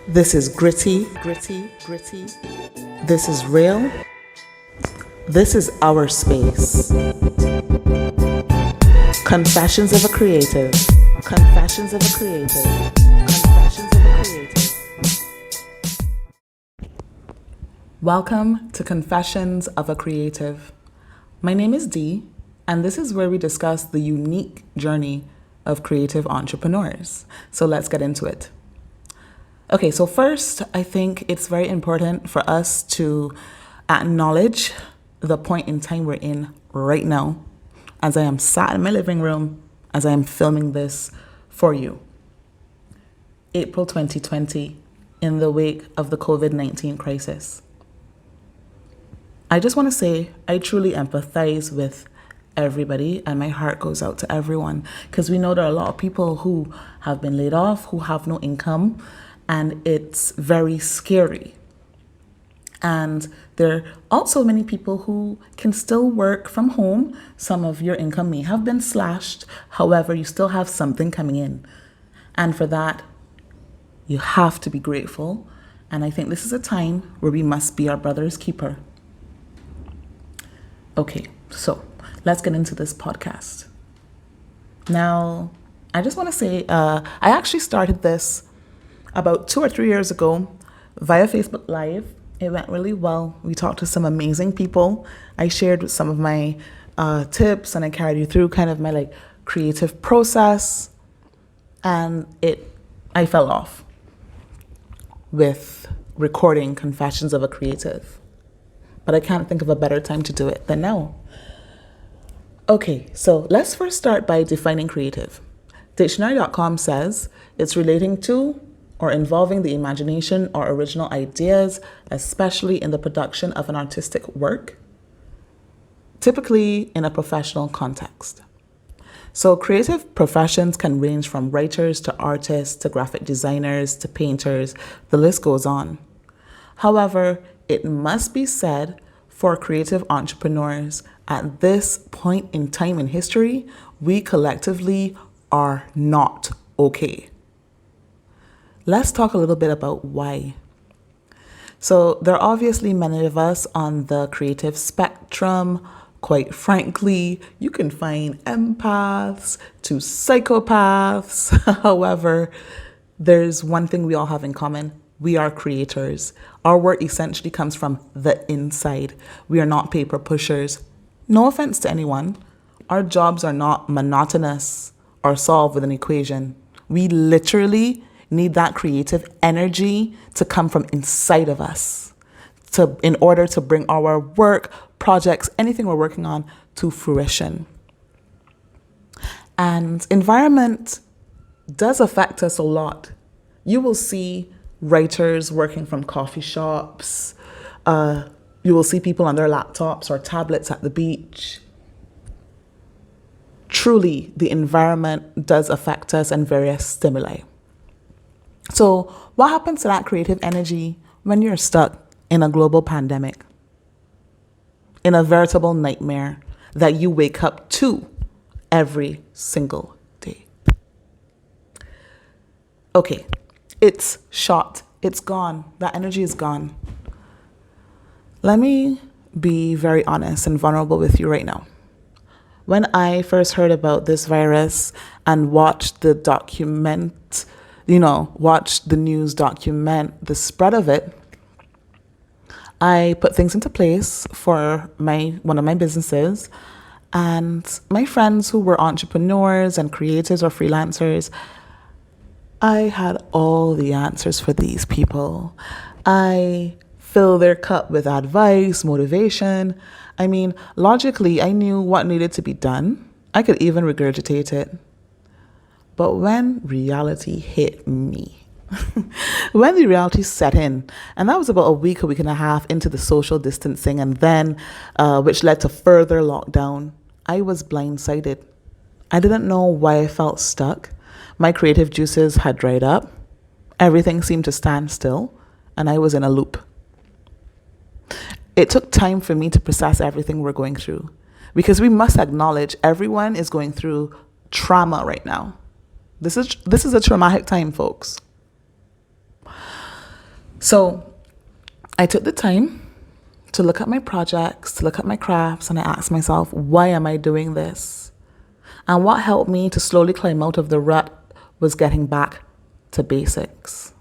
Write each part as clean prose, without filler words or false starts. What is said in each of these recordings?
This is gritty, gritty, gritty. This is real. This is our space. Confessions of a creative. Confessions of a creative. Confessions of a creative. Welcome to Confessions of a Creative. My name is Dee, and this is where we discuss the unique journey of creative entrepreneurs. So let's get into it. Okay, so first, I think it's very important for us to acknowledge the point in time we're in right now, as I am sat in my living room, as I am filming this for you. April 2020, in the wake of the COVID-19 crisis. I just want to say I truly empathize with everybody, and my heart goes out to everyone, because we know there are a lot of people who have been laid off, who have no income, and it's very scary. And there are also many people who can still work from home. Some of your income may have been slashed. However, you still have something coming in. And for that, you have to be grateful. And I think this is a time where we must be our brother's keeper. Okay, so let's get into this podcast. Now, I just want to say, I actually started this about 2 or 3 years ago via Facebook Live. It went really well. We talked to some amazing people. I shared some of my tips, and I carried you through kind of my creative process. And I fell off with recording Confessions of a Creative. But I can't think of a better time to do it than now. Okay, so let's first start by defining creative. Dictionary.com says it's relating to or involving the imagination or original ideas, especially in the production of an artistic work, typically in a professional context. So creative professions can range from writers to artists to graphic designers to painters. The list goes on. However, it must be said for creative entrepreneurs at this point in time in history, we collectively are not okay. Let's talk a little bit about why. So there are obviously many of us on the creative spectrum. Quite frankly, you can find empaths to psychopaths. However, there's one thing we all have in common. We are creators. Our work essentially comes from the inside. We are not paper pushers. No offense to anyone. Our jobs are not monotonous or solved with an equation. We literally need that creative energy to come from inside of us in order to bring our work, projects, anything we're working on to fruition. And environment does affect us a lot. You will see writers working from coffee shops. You will see people on their laptops or tablets at the beach. Truly, the environment does affect us and various stimuli. So what happens to that creative energy when you're stuck in a global pandemic, in a veritable nightmare that you wake up to every single day? Okay, it's shot. It's gone. That energy is gone. Let me be very honest and vulnerable with you right now. When I first heard about this virus and watched the news document the spread of it, I put things into place for one of my businesses, and my friends who were entrepreneurs and creators or freelancers, I had all the answers for these people. I fill their cup with advice, motivation. I mean, logically, I knew what needed to be done. I could even regurgitate it. But when reality hit me, when the reality set in, and that was about a week and a half into the social distancing, and then which led to further lockdown, I was blindsided. I didn't know why I felt stuck. My creative juices had dried up. Everything seemed to stand still, and I was in a loop. It took time for me to process everything we're going through, because we must acknowledge everyone is going through trauma right now. This is a traumatic time, folks. So I took the time to look at my projects, to look at my crafts, and I asked myself, why am I doing this? And what helped me to slowly climb out of the rut was getting back to basics.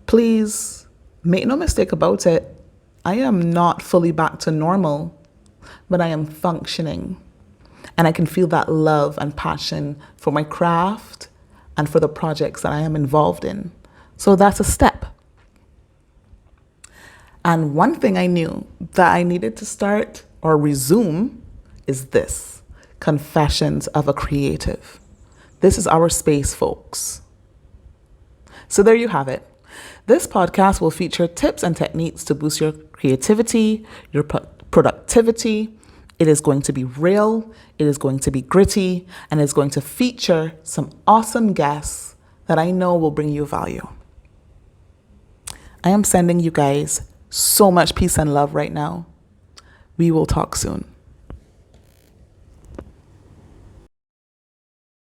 Please make no mistake about it. I am not fully back to normal, but I am functioning. And I can feel that love and passion for my craft and for the projects that I am involved in. So that's a step. And one thing I knew that I needed to start or resume is this: Confessions of a Creative. This is our space, folks. So there you have it. This podcast will feature tips and techniques to boost your creativity, your productivity. It is going to be real, it is going to be gritty, and it's going to feature some awesome guests that I know will bring you value. I am sending you guys so much peace and love right now. We will talk soon.